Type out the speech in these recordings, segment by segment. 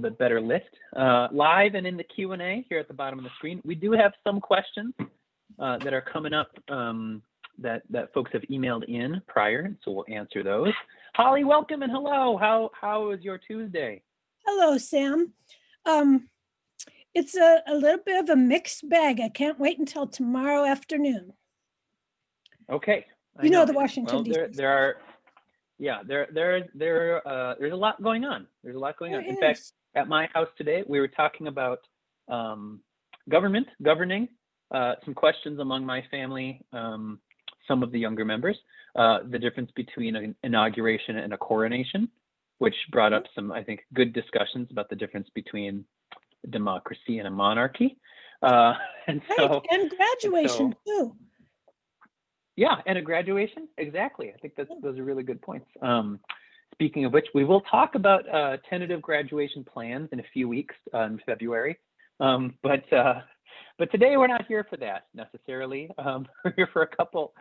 bit better list. Live and in the Q&A here at the bottom of the screen, we do have some questions that are coming up that folks have emailed in prior, so we'll answer those. Holly, welcome and hello. How was your Tuesday? Hello, Sam. It's a little bit of a mixed bag. I can't wait until tomorrow afternoon. Okay. You know the Washington, D.C. There's a lot going on. There's a lot going on. In fact, at my house today, we were talking about governing, some questions among my family, some of the younger members, the difference between an inauguration and a coronation, which brought up some, I think, good discussions about the difference between democracy and a monarchy. And graduation too. Yeah, and a graduation, exactly. I think those are really good points. Speaking of which, we will talk about tentative graduation plans in a few weeks in February. But today we're not here for that necessarily. We're here for a couple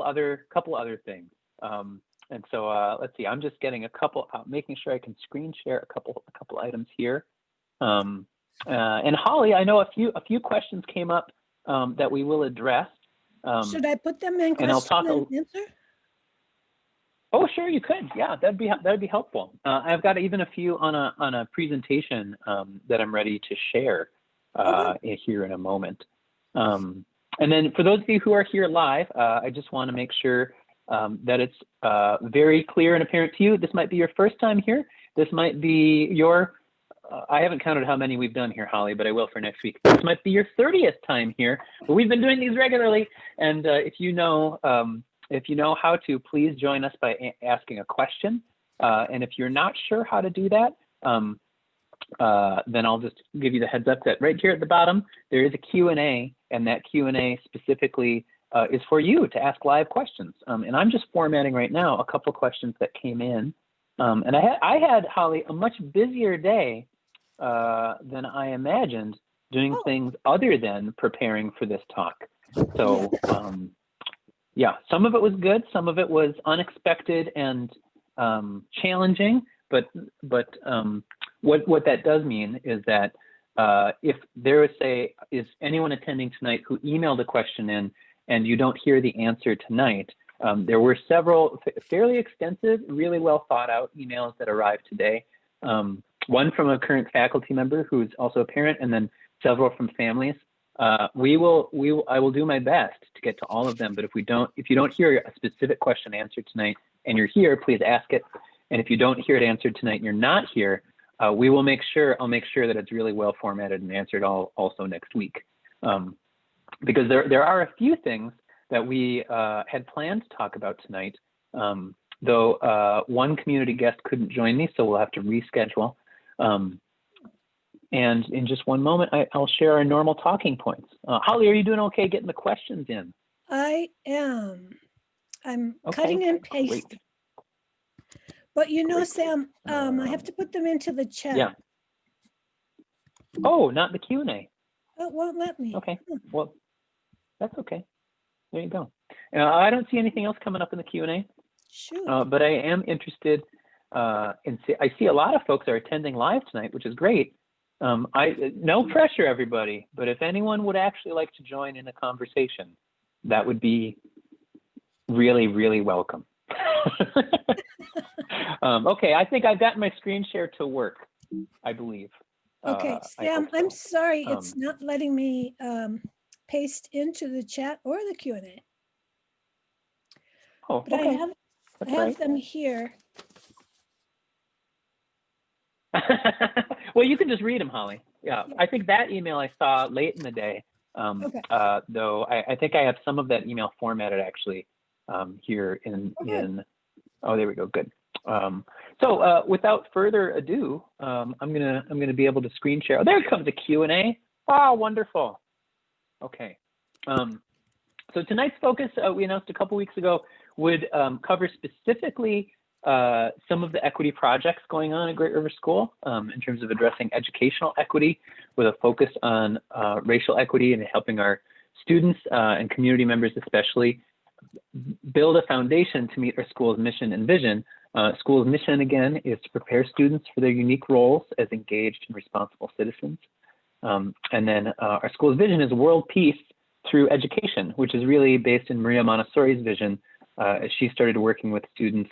other things. And so let's see. I'm just getting making sure I can screen share a couple items here. And Holly, I know a few questions came up that we will address. Should I put them in question and answer? Oh, sure, you could. Yeah, that'd be helpful. I've got even a few on a presentation that I'm ready to share here in a moment. And then for those of you who are here live, I just want to make sure that it's very clear and apparent to you. This might be your first time here. This might be your I haven't counted how many we've done here, Holly, but I will for next week. This might be your 30th time here, but we've been doing these regularly. And if you know how to, please join us by asking a question. And if you're not sure how to do that, then I'll just give you the heads up that right here at the bottom, there is a Q&A, and that Q&A specifically is for you to ask live questions. And I'm just formatting right now a couple questions that came in. And I had, Holly, a much busier day than I imagined doing things other than preparing for this talk. So yeah, some of it was good, some of it was unexpected and challenging, but what that does mean is that if there is anyone attending tonight who emailed a question in and you don't hear the answer tonight, there were several fairly extensive, really well thought out emails that arrived today. One from a current faculty member who's also a parent, and then several from families. I will do my best to get to all of them, but if you don't hear a specific question answered tonight and you're here, please ask it. And if you don't hear it answered tonight and you're not here, I'll make sure that it's really well formatted and answered also next week. Because there are a few things that we had planned to talk about tonight, though one community guest couldn't join me, so we'll have to reschedule. And in just one moment, I'll share our normal talking points. Holly, are you doing okay getting the questions in? I am. I'm cutting and pasting. Great. But you know, Sam, I have to put them into the chat. Yeah. Oh, not the Q&A. It won't let me. Okay, well, that's okay. There you go. I don't see anything else coming up in the Q&A. Sure. But I am interested I see a lot of folks are attending live tonight, which is great. No pressure, everybody, but if anyone would actually like to join in a conversation, that would be really, really welcome. Okay, I think I've gotten my screen share to work, I believe. Okay, Sam, I'm sorry, it's not letting me paste into the chat or the Q&A. Oh, but okay. I have them here. Well, you can just read them, Holly. Yeah, I think that email I saw late in the day, though I think I have some of that email formatted actually here in, oh, there we go, good. So without further ado, I'm gonna be able to screen share. Oh, there comes a Q&A. Oh, wonderful. Okay. So tonight's focus, we announced a couple weeks ago, would cover specifically some of the equity projects going on at Great River School in terms of addressing educational equity with a focus on racial equity and helping our students and community members especially build a foundation to meet our school's mission and vision School's mission, again, is to prepare students for their unique roles as engaged and responsible citizens. And then our school's vision is world peace through education, which is really based in Maria Montessori's vision as she started working with students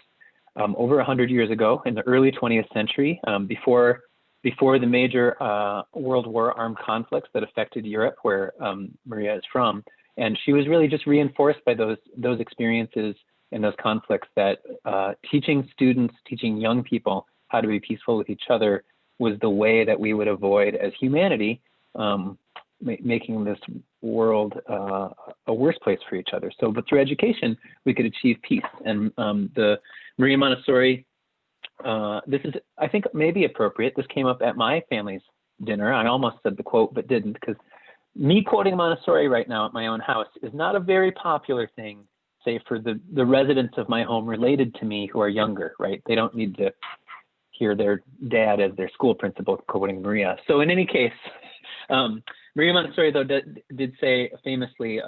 over 100 years ago in the early 20th century, before the major World War armed conflicts that affected Europe, where Maria is from. And she was really just reinforced by those experiences and those conflicts that teaching students, teaching young people how to be peaceful with each other was the way that we would avoid, as humanity, making this world a worse place for each other. So, but through education, we could achieve peace. And the Maria Montessori, this is, I think, maybe appropriate. This came up at my family's dinner. I almost said the quote, but didn't, because me quoting Montessori right now at my own house is not a very popular thing, say, for the residents of my home related to me who are younger, right? They don't need to hear their dad as their school principal quoting Maria. So in any case, Maria Montessori, though, did say famously,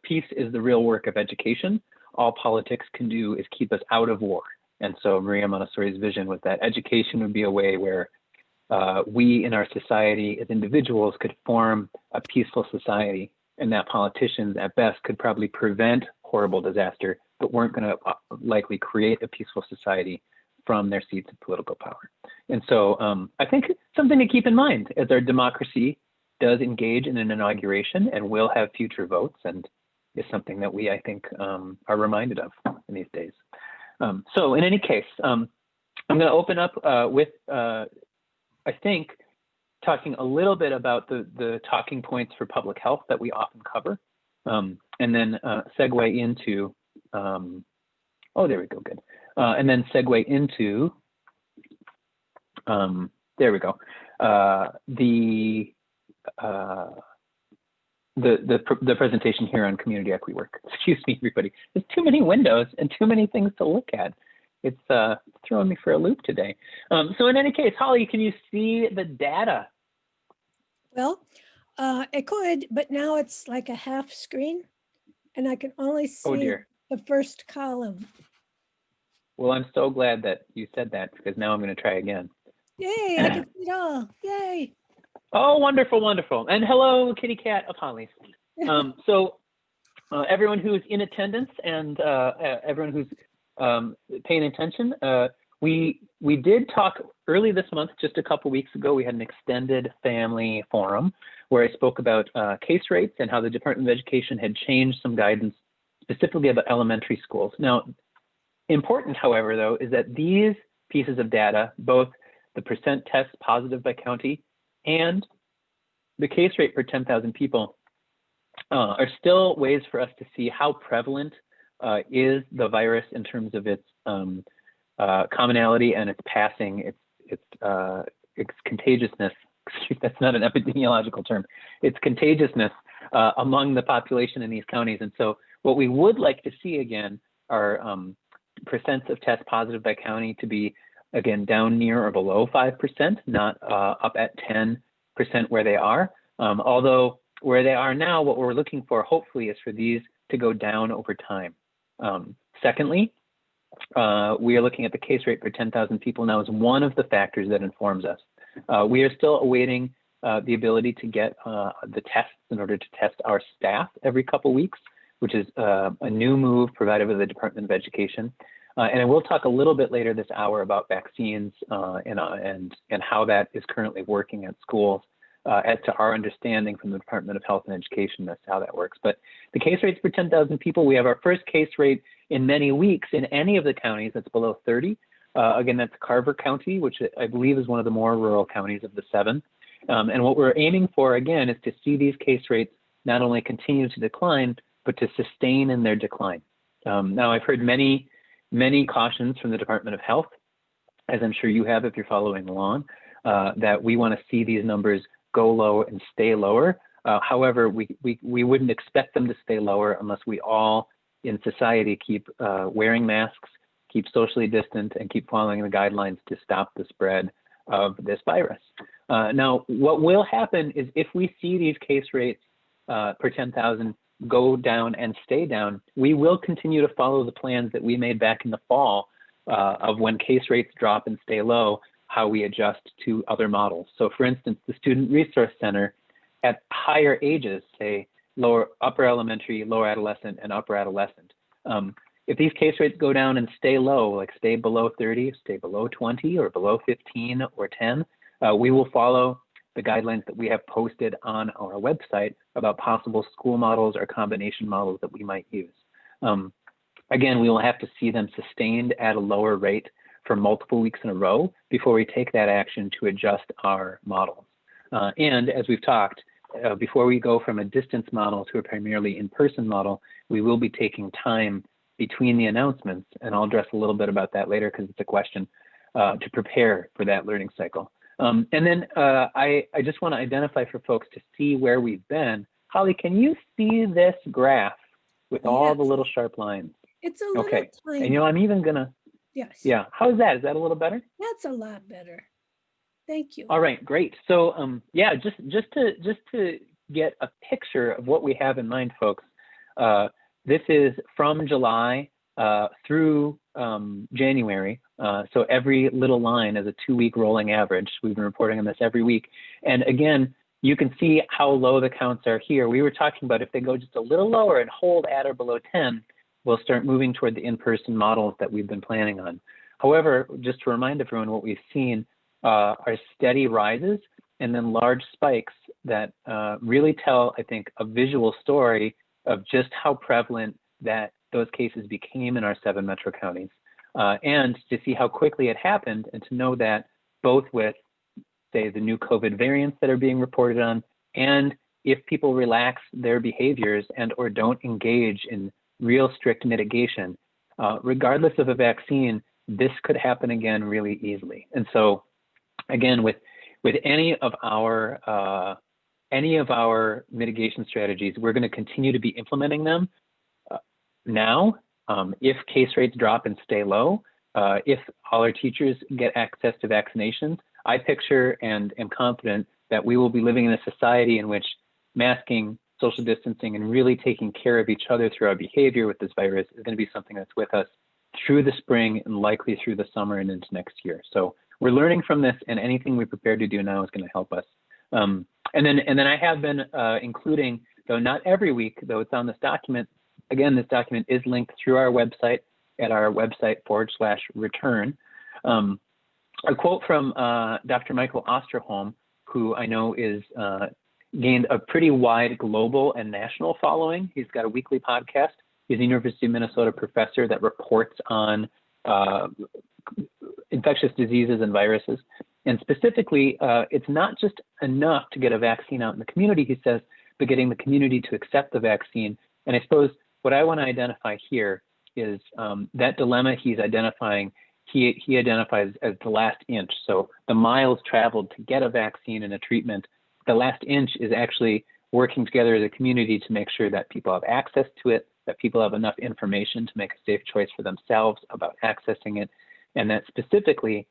peace is the real work of education. All politics can do is keep us out of war. And so Maria Montessori's vision was that education would be a way where we in our society as individuals could form a peaceful society, and that politicians at best could probably prevent horrible disaster, but weren't going to likely create a peaceful society from their seats of political power. And so I think something to keep in mind as our democracy does engage in an inauguration and will have future votes, and is something that we, I think, are reminded of in these days. So in any case, I'm going to open up with, I think, talking a little bit about the talking points for public health that we often cover, and then segue into, oh, there we go, good. And then segue into, there we go, the presentation here on community equity work. Excuse me, everybody. There's too many windows and too many things to look at. It's throwing me for a loop today. So in any case, Holly, can you see the data? Well, I could, but now it's like a half screen, and I can only see the first column. Well, I'm so glad that you said that, because now I'm going to try again. Yay, I can see it all. Yay. Oh, wonderful, wonderful. And hello, kitty cat of Holly. So everyone who's in attendance and everyone who's paying attention, we did talk early this month, just a couple weeks ago. We had an extended family forum where I spoke about case rates and how the Department of Education had changed some guidance specifically about elementary schools. Now, important, however, though, is that these pieces of data, both the percent tests positive by county and the case rate per 10,000 people, are still ways for us to see how prevalent is the virus in terms of its commonality and its passing, its contagiousness. Excuse, that's not an epidemiological term. Its contagiousness among the population in these counties. And so what we would like to see again are percents of tests positive by county to be, again, down near or below 5%, not up at 10% where they are. Although where they are now, what we're looking for, hopefully, is for these to go down over time. Secondly, we are looking at the case rate per 10,000 people now as one of the factors that informs us. We are still awaiting the ability to get the tests in order to test our staff every couple weeks, which is a new move provided by the Department of Education. And I will talk a little bit later this hour about vaccines and how that is currently working at schools as to our understanding from the Department of Health and Education as to how that works. But the case rates for 10,000 people, we have our first case rate in many weeks in any of the counties that's below 30. Again, that's Carver County, which I believe is one of the more rural counties of the 7. And what we're aiming for, again, is to see these case rates not only continue to decline, but to sustain in their decline. Now, I've heard many cautions from the Department of Health, as I'm sure you have if you're following along, that we want to see these numbers go low and stay lower. However, we wouldn't expect them to stay lower unless we all in society keep wearing masks, keep socially distant, and keep following the guidelines to stop the spread of this virus. Now, what will happen is if we see these case rates per 10,000 go down and stay down, we will continue to follow the plans that we made back in the fall of when case rates drop and stay low, how we adjust to other models. So for instance, the Student Resource Center at higher ages, say upper elementary, lower adolescent, and upper adolescent. If these case rates go down and stay low, like stay below 30, stay below 20, or below 15 or 10, we will follow the guidelines that we have posted on our website about possible school models or combination models that we might use. Again, we will have to see them sustained at a lower rate for multiple weeks in a row before we take that action to adjust our models. And as we've talked, before we go from a distance model to a primarily in-person model, we will be taking time between the announcements, and I'll address a little bit about that later because it's a question, to prepare for that learning cycle. And then I just want to identify for folks to see where we've been. Holly, can you see this graph with all the little sharp lines? It's a little tiny. And you know, I'm even gonna, yeah, how's that? Is that a little better? That's a lot better. Thank you. All right, great. So yeah, just to get a picture of what we have in mind, folks, this is from July through January. So every little line is a 2-week rolling average. We've been reporting on this every week. And again, you can see how low the counts are here. We were talking about if they go just a little lower and hold at or below 10, we'll start moving toward the in-person models that we've been planning on. However, just to remind everyone, what we've seen are steady rises and then large spikes that really tell, I think, a visual story of just how prevalent that those cases became in our 7 metro counties. And to see how quickly it happened, and to know that both with, say, the new COVID variants that are being reported on, and if people relax their behaviors and or don't engage in real strict mitigation, regardless of a vaccine, this could happen again really easily. And so, again, with any of our mitigation strategies, we're going to continue to be implementing them now. If case rates drop and stay low, if all our teachers get access to vaccinations, I picture and am confident that we will be living in a society in which masking, social distancing, and really taking care of each other through our behavior with this virus is going to be something that's with us through the spring and likely through the summer and into next year. So we're learning from this, and anything we're prepared to do now is going to help us. And then I have been including, though not every week, though it's on this document. Again, this document is linked through our website at our website /return. A quote from Dr. Michael Osterholm, who I know is gained a pretty wide global and national following. He's got a weekly podcast. He's a University of Minnesota professor that reports on infectious diseases and viruses. And specifically, it's not just enough to get a vaccine out in the community, he says, but getting the community to accept the vaccine. And I suppose what I want to identify here is that dilemma he's identifying, he identifies as the last inch. So the miles traveled to get a vaccine and a treatment, the last inch is actually working together as a community to make sure that people have access to it, that people have enough information to make a safe choice for themselves about accessing it, and that specifically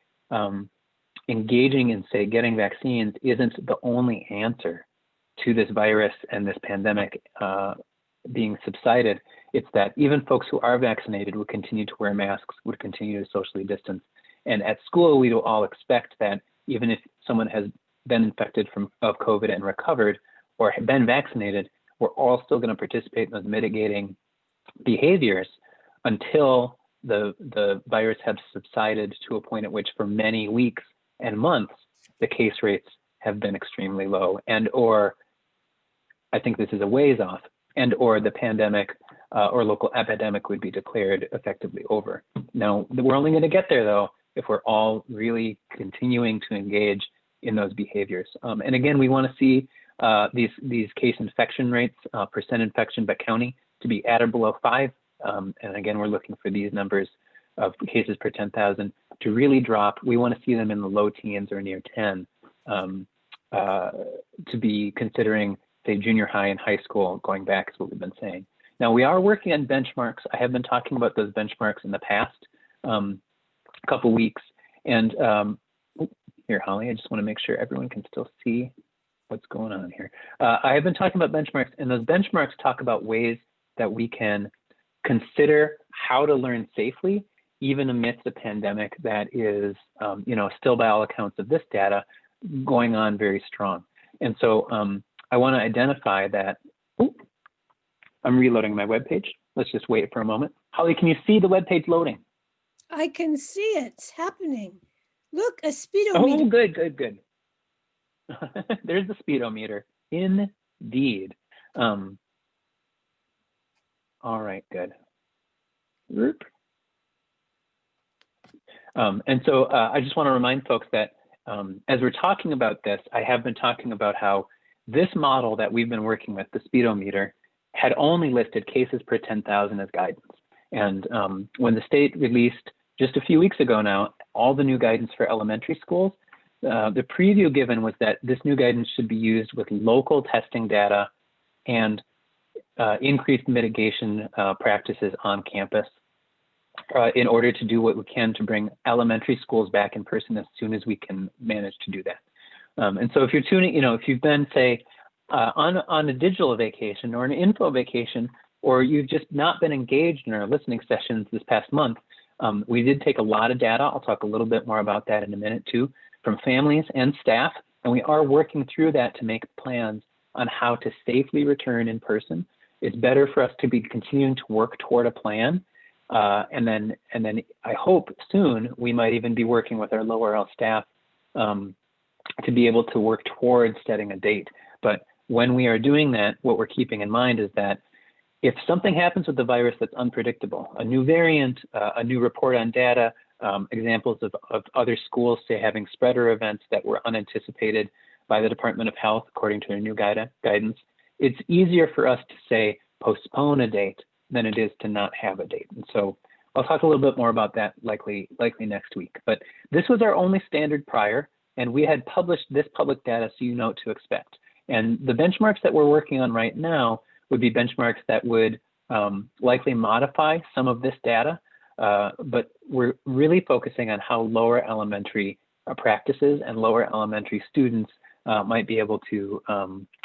engaging in, say, getting vaccines isn't the only answer to this virus and this pandemic being subsided. It's that even folks who are vaccinated would continue to wear masks, would continue to socially distance. And at school, we will all expect that even if someone has been infected of COVID and recovered or have been vaccinated, we're all still going to participate in those mitigating behaviors until the virus has subsided to a point at which for many weeks and months, the case rates have been extremely low, and or I think this is a ways off, and or the pandemic or local epidemic would be declared effectively over. Now, we're only going to get there, though, if we're all really continuing to engage in those behaviors. And again, we want to see these case infection rates, percent infection by county, to be at or below 5. And again, we're looking for these numbers of cases per 10,000 to really drop. We want to see them in the low teens or near 10 to be considering, say, junior high and high school going back is what we've been saying. Now, we are working on benchmarks. I have been talking about those benchmarks in the past couple weeks. And here, Holly, I just want to make sure everyone can still see what's going on here. I have been talking about benchmarks, and those benchmarks talk about ways that we can consider how to learn safely, even amidst a pandemic that is, still by all accounts of this data, going on very strong. And so I want to identify that. I'm reloading my webpage. Let's just wait for a moment. Holly, can you see the webpage loading? I can see it. It's happening. Look, a speedometer. Oh, good. There's the speedometer. Indeed. All right, good. And so I just want to remind folks that as we're talking about this, I have been talking about how this model that we've been working with, the speedometer, had only listed cases per 10,000 as guidance. And when the state released just a few weeks ago now, all the new guidance for elementary schools, the preview given was that this new guidance should be used with local testing data and increased mitigation practices on campus in order to do what we can to bring elementary schools back in person as soon as we can manage to do that. And so if you're tuning, if you've been, say, on a digital vacation or an info vacation, or you've just not been engaged in our listening sessions this past month, we did take a lot of data. I'll talk a little bit more about that in a minute too, from families and staff. And we are working through that to make plans on how to safely return in person. It's better for us to be continuing to work toward a plan. And then I hope soon we might even be working with our lower L staff to be able to work towards setting a date. But when we are doing that, what we're keeping in mind is that if something happens with the virus that's unpredictable, a new variant, a new report on data, examples of other schools, say, having spreader events that were unanticipated by the Department of Health, according to a new guidance, it's easier for us to say postpone a date than it is to not have a date. And so I'll talk a little bit more about that likely next week. But this was our only standard prior, and we had published this public data so you know what to expect. And the benchmarks that we're working on right now would be benchmarks that would likely modify some of this data, but we're really focusing on how lower elementary practices and lower elementary students might be able to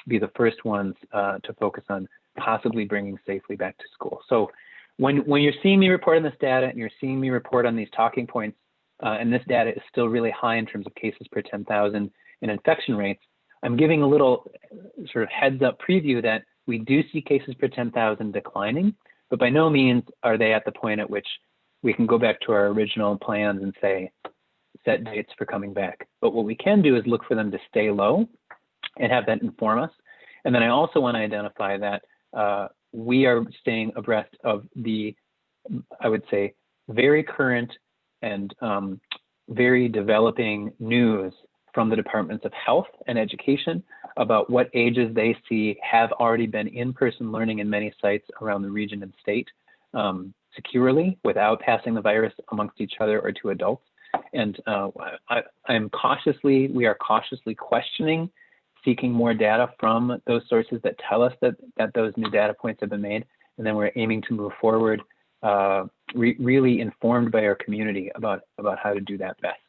be the first ones to focus on possibly bringing safely back to school. So when you're seeing me report on this data and you're seeing me report on these talking points, and this data is still really high in terms of cases per 10,000 and infection rates, I'm giving a little sort of heads up preview that we do see cases per 10,000 declining, but by no means are they at the point at which we can go back to our original plans and say, set dates for coming back. But what we can do is look for them to stay low and have that inform us. And then I also want to identify that we are staying abreast of the, I would say, very current and very developing news from the Departments of Health and Education about what ages they see have already been in-person learning in many sites around the region and state securely without passing the virus amongst each other or to adults. And we are cautiously questioning, seeking more data from those sources that tell us that those new data points have been made. And then we're aiming to move forward really informed by our community about how to do that best.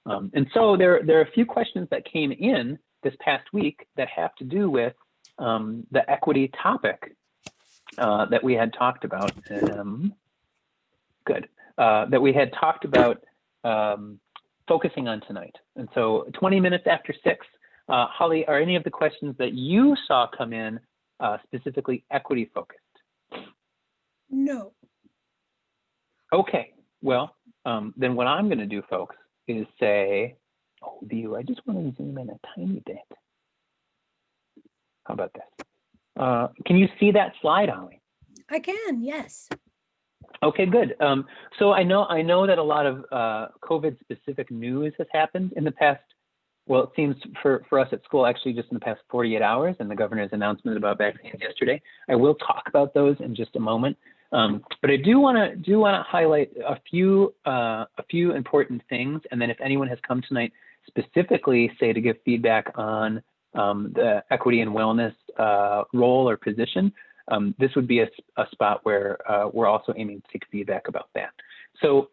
And so there are a few questions that came in this past week that have to do with the equity topic that we had talked about. That we had talked about focusing on tonight. And so 20 minutes after 6, Holly, are any of the questions that you saw come in specifically equity focused? No. Okay, well, then what I'm gonna do, folks, is say, view, I just want to zoom in a tiny bit. How about this? Can you see that slide, Holly? I can, yes. Okay, good. So I know that a lot of COVID-specific news has happened in the past. Well, it seems for us at school, actually, just in the past 48 hours, and the governor's announcement about vaccines yesterday. I will talk about those in just a moment. But I do want to highlight a few important things, and then if anyone has come tonight specifically, say, to give feedback on the equity and wellness role or position, this would be a spot where we're also aiming to take feedback about that. So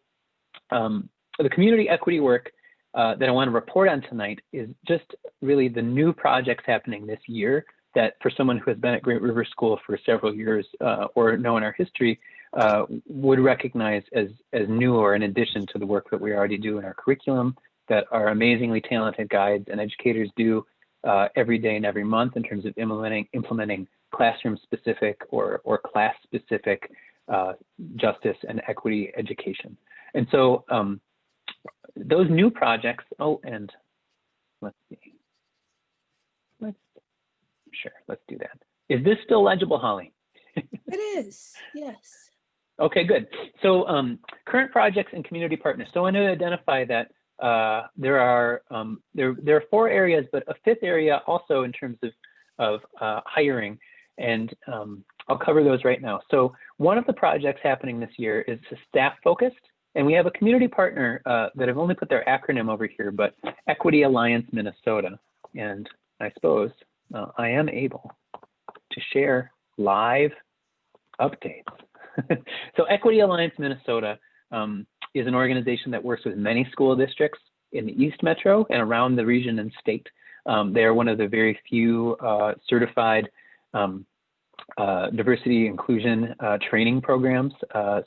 the community equity work that I want to report on tonight is just really the new projects happening this year that for someone who has been at Great River School for several years or know in our history, would recognize as new or in addition to the work that we already do in our curriculum that our amazingly talented guides and educators do every day and every month in terms of implementing classroom-specific or class-specific justice and equity education. And so those new projects, oh, and let's see. Let's do that. Is this still legible, Holly? It is, yes. Okay, good. So current projects and community partners. So I want to identify that there are 4 areas, but a 5th area also in terms of hiring, and I'll cover those right now. So one of the projects happening this year is staff focused, and we have a community partner that I've only put their acronym over here, but Equity Alliance Minnesota. And I suppose I am able to share live updates. So Equity Alliance Minnesota is an organization that works with many school districts in the East Metro and around the region and state. They are one of the very few certified diversity inclusion training programs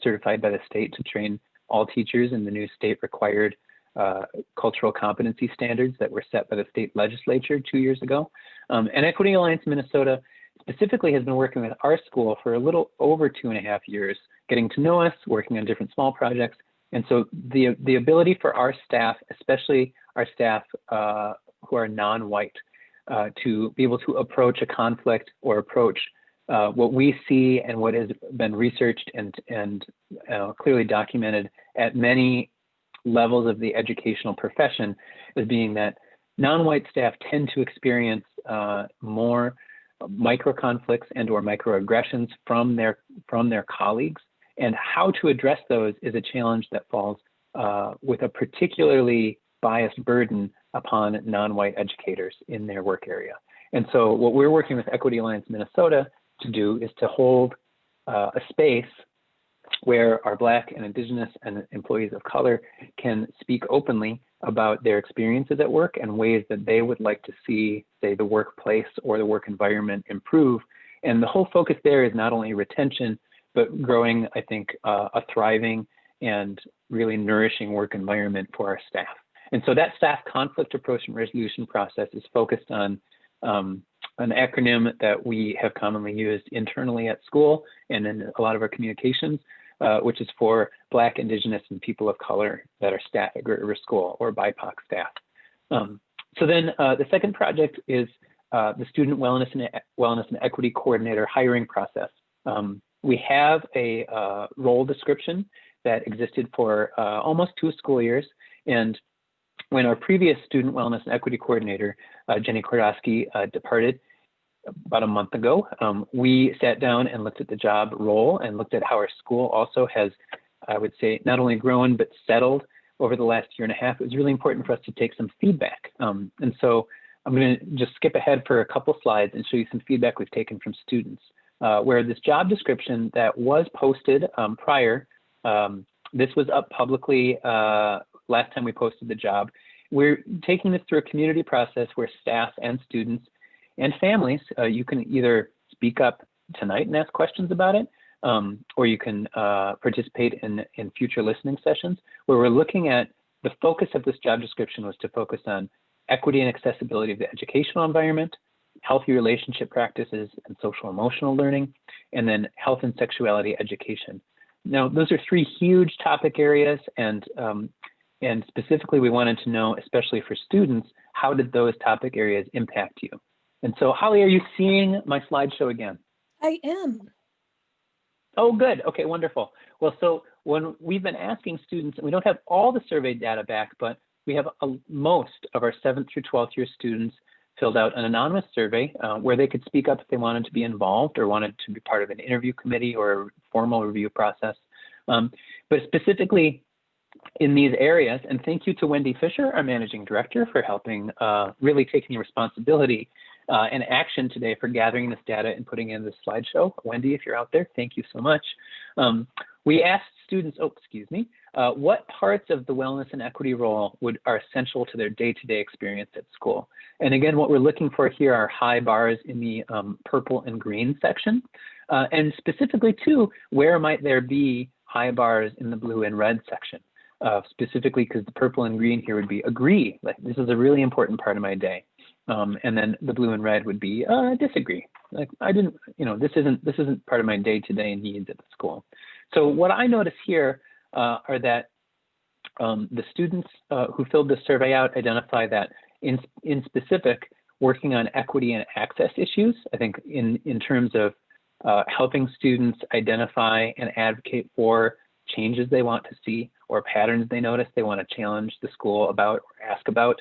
certified by the state to train all teachers in the new state required cultural competency standards that were set by the state legislature 2 years ago. And Equity Alliance Minnesota specifically has been working with our school for a little over 2.5 years, getting to know us, working on different small projects. And so the ability for our staff, especially our staff who are non-white, to be able to approach a conflict or approach what we see and what has been researched and clearly documented at many levels of the educational profession as being that non-white staff tend to experience more micro conflicts and or microaggressions from their colleagues, and how to address those is a challenge that falls with a particularly biased burden upon non-white educators in their work area. And so what we're working with Equity Alliance Minnesota to do is to hold a space where our Black and Indigenous and employees of color can speak openly about their experiences at work and ways that they would like to see, say, the workplace or the work environment improve. And the whole focus there is not only retention, but growing, I think, a thriving and really nourishing work environment for our staff. And so that staff conflict approach and resolution process is focused on an acronym that we have commonly used internally at school and in a lot of our communications, which is for Black, Indigenous, and people of color that are staff at Great River School, or BIPOC staff. So then the second project is the Student Wellness and Equity Coordinator hiring process. We have a role description that existed for almost 2 school years. And when our previous Student Wellness and Equity Coordinator, Jenny Kordowski, departed about a month ago, we sat down and looked at the job role and looked at how our school also has, I would say, not only grown, but settled over the last 1.5 years. It was really important for us to take some feedback. And so I'm going to just skip ahead for a couple slides and show you some feedback we've taken from students. Where this job description that was posted prior, this was up publicly last time we posted the job. We're taking this through a community process where staff and students and families, you can either speak up tonight and ask questions about it, or you can participate in future listening sessions where we're looking at the focus of this job description was to focus on equity and accessibility of the educational environment, healthy relationship practices and social emotional learning, and then health and sexuality education. Now, those are 3 huge topic areas, and specifically we wanted to know, especially for students, how did those topic areas impact you? And so, Holly, are you seeing my slideshow again? I am. Oh, good. Okay, wonderful. Well, so when we've been asking students, and we don't have all the survey data back, but we have most of our 7th through 12th year students filled out an anonymous survey where they could speak up if they wanted to be involved or wanted to be part of an interview committee or a formal review process. But specifically in these areas, and thank you to Wendy Fisher, our managing director, for helping really taking responsibility and action today for gathering this data and putting in this slideshow. Wendy, if you're out there, thank you so much. We asked students, what parts of the wellness and equity role are essential to their day-to-day experience at school? And again, what we're looking for here are high bars in the purple and green section. And specifically too, where might there be high bars in the blue and red section? Specifically because the purple and green here would be agree, like this is a really important part of my day. And then the blue and red would be disagree. Like I didn't, this isn't part of my day-to-day needs at the school. So what I notice here are that the students who filled this survey out identify that in specific, working on equity and access issues, I think in terms of helping students identify and advocate for changes they want to see or patterns they notice they want to challenge the school about or ask about.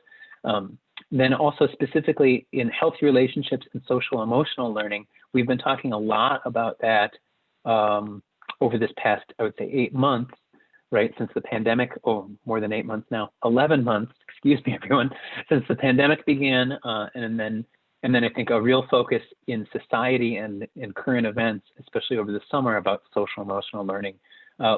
Then also specifically in healthy relationships and social emotional learning, we've been talking a lot about that over this past, I would say 8 months, right, since the pandemic, more than 8 months now, 11 months, excuse me, everyone, since the pandemic began, and then I think a real focus in society and in current events, especially over the summer, about social emotional learning,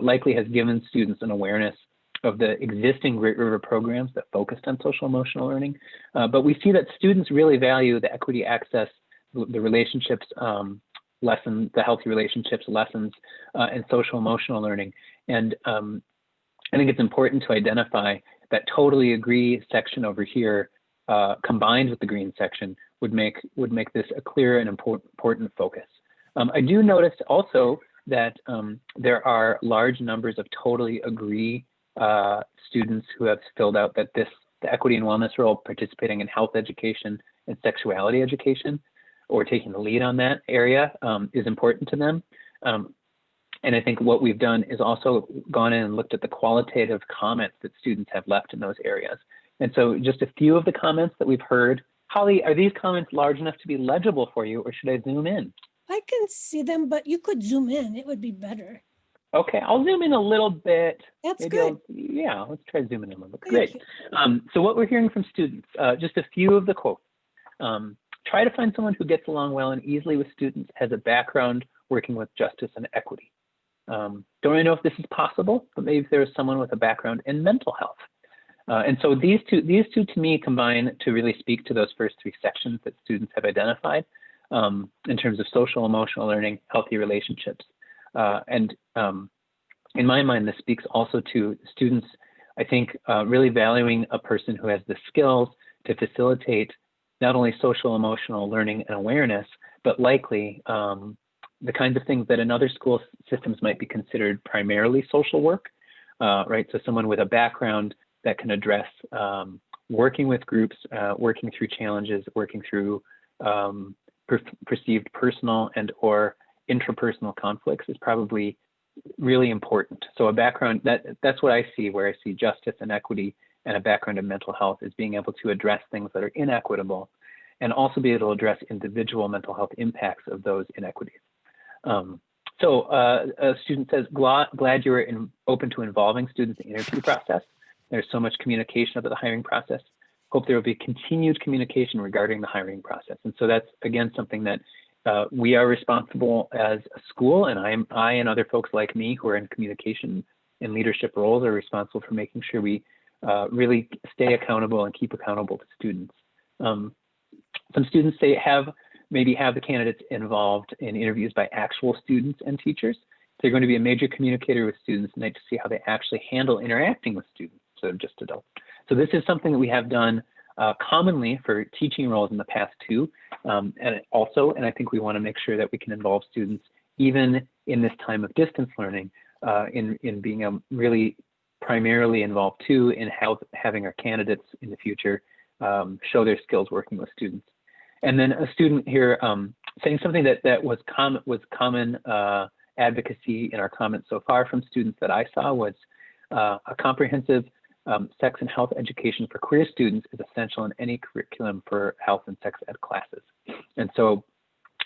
likely has given students an awareness of the existing Great River programs that focused on social emotional learning. But we see that students really value the equity access, the relationships lesson, the healthy relationships lessons, and social emotional learning. And I think it's important to identify that totally agree section over here combined with the green section would make this a clear and important focus. I do notice also that there are large numbers of totally agree students who have filled out that the equity and wellness role, participating in health education and sexuality education, or taking the lead on that area is important to them. And I think what we've done is also gone in and looked at the qualitative comments that students have left in those areas. And so just a few of the comments that we've heard. Holly, are these comments large enough to be legible for you, or should I zoom in? I can see them, but you could zoom in. It would be better. Okay, I'll zoom in a little bit. That's good. Yeah, let's try zooming in a little bit. Thank Great. So what we're hearing from students, just a few of the quotes. Try to find someone who gets along well and easily with students, has a background working with justice and equity. Don't really know if this is possible, but maybe if there is someone with a background in mental health. And so these two to me combine to really speak to those first 3 sections that students have identified in terms of social emotional learning, healthy relationships. And in my mind, this speaks also to students, I think, really valuing a person who has the skills to facilitate not only social emotional learning and awareness, but likely the kinds of things that in other school systems might be considered primarily social work, right? So someone with a background that can address working with groups, working through challenges, working through perceived personal and or intrapersonal conflicts is probably really important. So a background, that's what I see, where I see justice and equity and a background in mental health is being able to address things that are inequitable and also be able to address individual mental health impacts of those inequities. So a student says, glad you were open to involving students in the interview process. There's so much communication about the hiring process. Hope there will be continued communication regarding the hiring process. And so that's, again, something that we are responsible as a school, and I and other folks like me who are in communication and leadership roles are responsible for making sure we really stay accountable and keep accountable to students. Some students maybe have the candidates involved in interviews by actual students and teachers. They're going to be a major communicator with students and like to see how they actually handle interacting with students instead of just adults. So this is something that we have done commonly for teaching roles in the past too. And I think we want to make sure that we can involve students even in this time of distance learning in being really primarily involved too in having our candidates in the future show their skills working with students. And then a student here saying something that was common advocacy in our comments so far from students that I saw was a comprehensive sex and health education for queer students is essential in any curriculum for health and sex ed classes. And so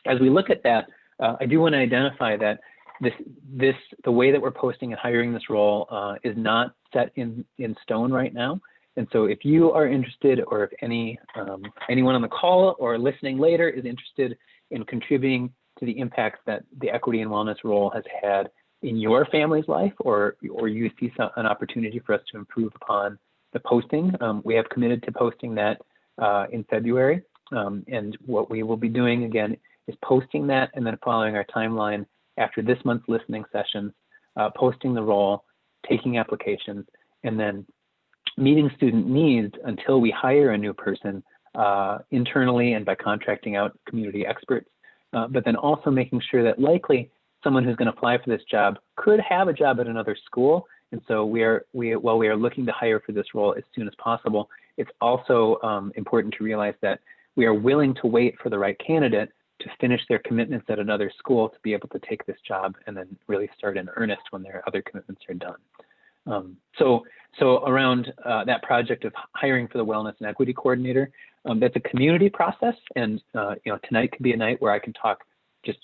as we look at that, I do want to identify that the way that we're posting and hiring this role is not set in stone right now. And so if you are interested, or if anyone on the call or listening later is interested in contributing to the impacts that the equity and wellness role has had in your family's life, or you see an opportunity for us to improve upon the posting, we have committed to posting that in February. And what we will be doing again is posting that and then following our timeline after this month's listening sessions, posting the role, taking applications, and then meeting student needs until we hire a new person internally and by contracting out community experts, but then also making sure that likely someone who's going to apply for this job could have a job at another school. And so while we are looking to hire for this role as soon as possible, it's also important to realize that we are willing to wait for the right candidate to finish their commitments at another school to be able to take this job and then really start in earnest when their other commitments are done. So around that project of hiring for the wellness and equity coordinator, that's a community process, and tonight could be a night where I can talk just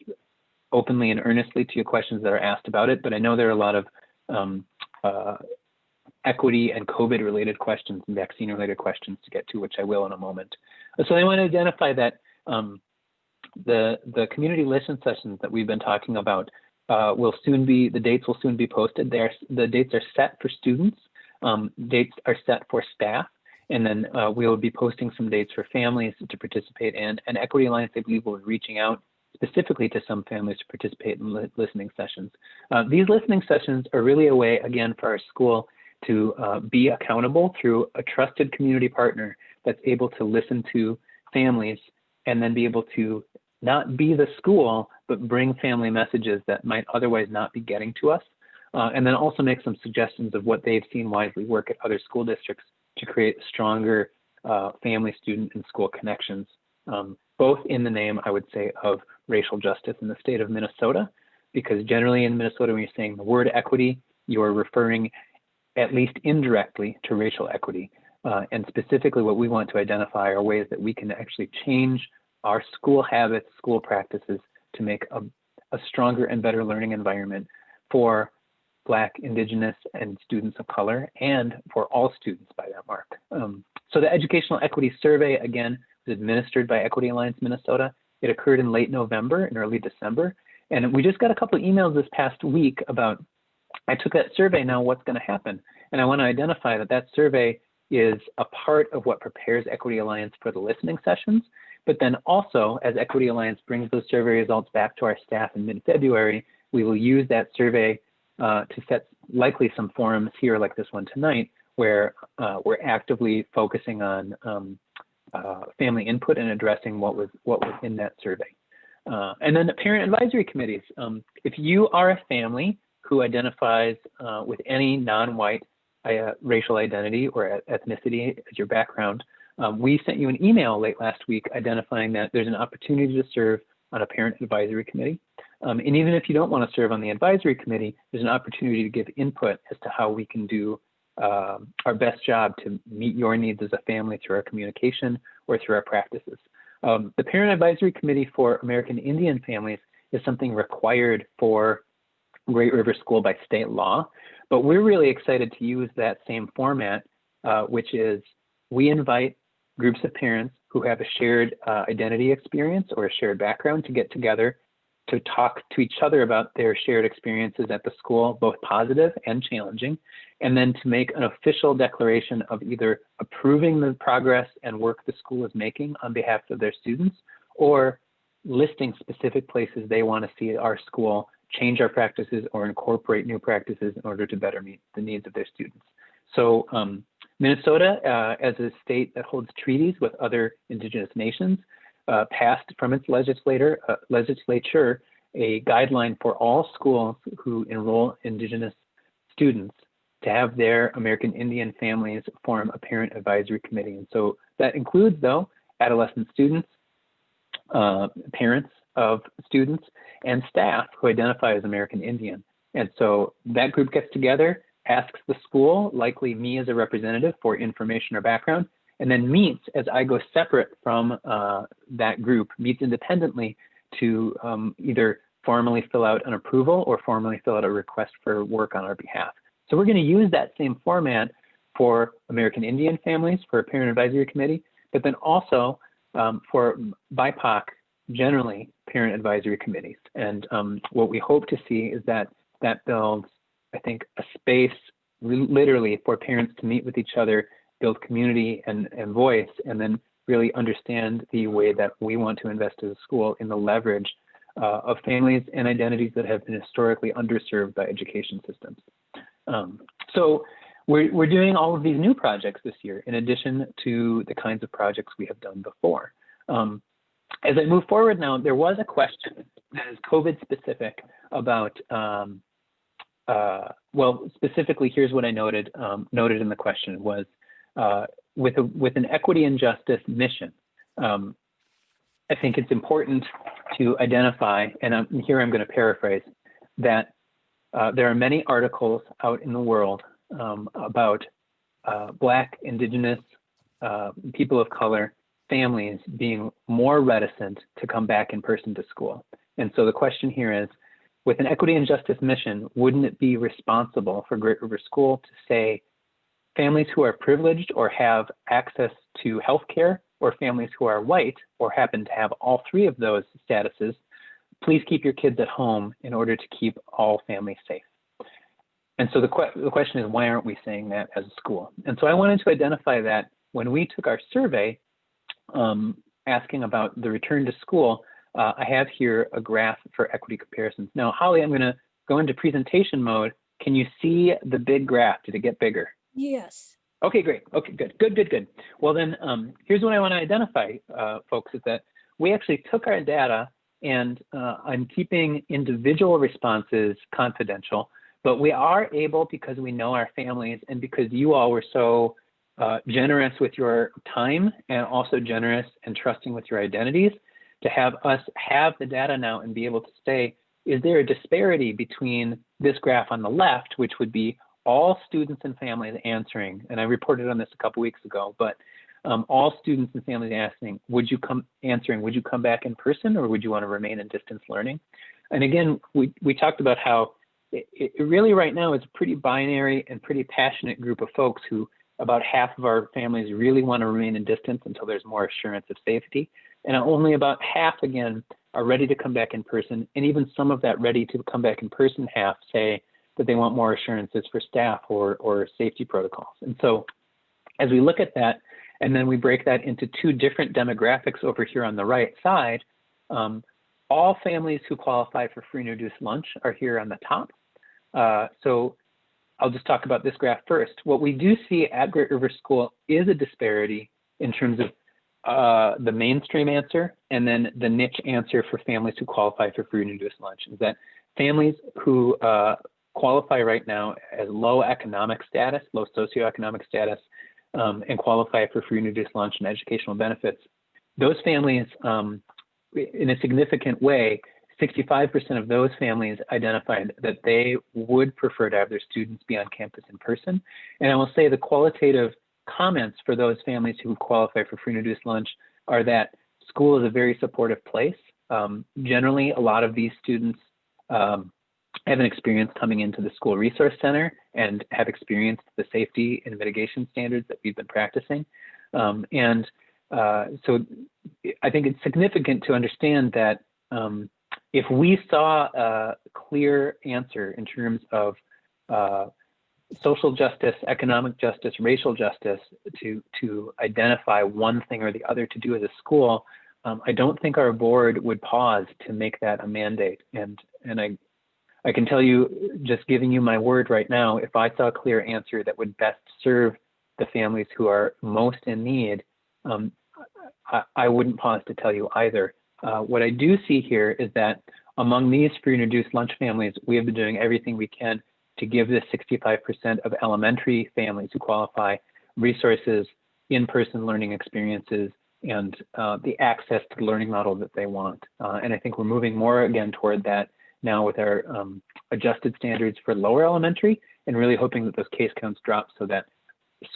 openly and earnestly to your questions that are asked about it. But I know there are a lot of equity and COVID-related questions and vaccine-related questions to get to, which I will in a moment. So I want to identify that the community listen sessions that we've been talking about the dates will soon be posted. The dates are set for students. Dates are set for staff, and then we will be posting some dates for families to participate in. And Equity Alliance, I believe, will be reaching out specifically to some families to participate in listening sessions. These listening sessions are really a way, again, for our school to be accountable through a trusted community partner that's able to listen to families and then be able to not be the school, but bring family messages that might otherwise not be getting to us. And then also make some suggestions of what they've seen wisely work at other school districts to create stronger family, student, and school connections, both in the name, I would say, of racial justice in the state of Minnesota, because generally in Minnesota, when you're saying the word equity, you're referring at least indirectly to racial equity. And specifically what we want to identify are ways that we can actually change our school habits, school practices to make a stronger and better learning environment for Black, Indigenous, and students of color, and for all students by that mark. So the Educational Equity Survey, again, was administered by Equity Alliance Minnesota. It occurred in late November and early December. And we just got a couple of emails this past week about, I took that survey, now what's going to happen? And I want to identify that that survey is a part of what prepares Equity Alliance for the listening sessions. But then also, as Equity Alliance brings those survey results back to our staff in mid-February, we will use that survey to set likely some forums here like this one tonight, where we're actively focusing on family input and addressing what was in that survey. And then the parent advisory committees. If you are a family who identifies with any non-white racial identity or ethnicity as your background, we sent you an email late last week identifying that there's an opportunity to serve on a parent advisory committee. And even if you don't want to serve on the advisory committee, there's an opportunity to give input as to how we can do our best job to meet your needs as a family through our communication or through our practices. The Parent Advisory Committee for American Indian Families is something required for Great River School by state law, but we're really excited to use that same format, which is we invite groups of parents who have a shared identity experience or a shared background to get together to talk to each other about their shared experiences at the school, both positive and challenging, and then to make an official declaration of either approving the progress and work the school is making on behalf of their students, or listing specific places they want to see our school change our practices or incorporate new practices in order to better meet the needs of their students. So Minnesota, as a state that holds treaties with other Indigenous nations, passed from its legislature a guideline for all schools who enroll Indigenous students to have their American Indian families form a parent advisory committee. And so that includes, though, adolescent students, parents of students, and staff who identify as American Indian. And so that group gets together, asks the school, likely me as a representative, for information or background, and then meets as I go separate from that group, meets independently to either formally fill out an approval or formally fill out a request for work on our behalf. So we're going to use that same format for American Indian families, for a parent advisory committee, but then also for BIPOC, generally, parent advisory committees. And what we hope to see is that builds, I think, a space literally for parents to meet with each other, build community and voice, and then really understand the way that we want to invest as a school in the leverage of families and identities that have been historically underserved by education systems. So we're doing all of these new projects this year, in addition to the kinds of projects we have done before. As I move forward now, there was a question that is COVID specific about, well, specifically, here's what I noted in the question was, with an equity and justice mission, I think it's important to identify, and here I'm going to paraphrase, that there are many articles out in the world about Black, Indigenous, people of color, families being more reticent to come back in person to school. And so the question here is, with an equity and justice mission, wouldn't it be responsible for Great River School to say, families who are privileged or have access to healthcare, or families who are white or happen to have all three of those statuses, please keep your kids at home in order to keep all families safe? And so the question is, why aren't we saying that as a school? And so I wanted to identify that when we took our survey, asking about the return to school, I have here a graph for equity comparisons. Now, Holly, I'm going to go into presentation mode. Can you see the big graph? Did it get bigger? Yes. Okay, great. Okay, good. Well, then here's what I want to identify, folks, is that we actually took our data, and I'm keeping individual responses confidential, but we are able, because we know our families and because you all were so generous with your time and also generous and trusting with your identities, to have us have the data now and be able to say, is there a disparity between this graph on the left, which would be all students and families answering, and I reported on this a couple weeks ago, but all students and families asking, would you come back in person, or would you want to remain in distance learning? And again, we talked about how it really right now is a pretty binary and pretty passionate group of folks who, about half of our families really want to remain in distance until there's more assurance of safety. And only about half, again, are ready to come back in person. And even some of that ready to come back in person half say that they want more assurances for staff or safety protocols. And so as we look at that, and then we break that into two different demographics over here on the right side, all families who qualify for free and reduced lunch are here on the top. So I'll just talk about this graph first. What we do see at Great River School is a disparity in terms of the mainstream answer and then the niche answer for families who qualify for free and reduced lunch. Is that families who qualify right now as low economic status, low socioeconomic status, and qualify for free and reduced lunch and educational benefits, those families, in a significant way, 65% of those families identified that they would prefer to have their students be on campus in person. And I will say the qualitative comments for those families who qualify for free and reduced lunch are that school is a very supportive place. Generally, a lot of these students have an experience coming into the school resource center and have experienced the safety and mitigation standards that we've been practicing. So I think it's significant to understand that if we saw a clear answer in terms of social justice, economic justice, racial justice to identify one thing or the other to do as a school, I don't think our board would pause to make that a mandate. And I can tell you, just giving you my word right now, if I saw a clear answer that would best serve the families who are most in need, I wouldn't pause to tell you either. What I do see here is that among these free and reduced lunch families, we have been doing everything we can to give this 65% of elementary families who qualify resources, in-person learning experiences, and the access to the learning model that they want. And I think we're moving more again toward that now with our adjusted standards for lower elementary, and really hoping that those case counts drop so that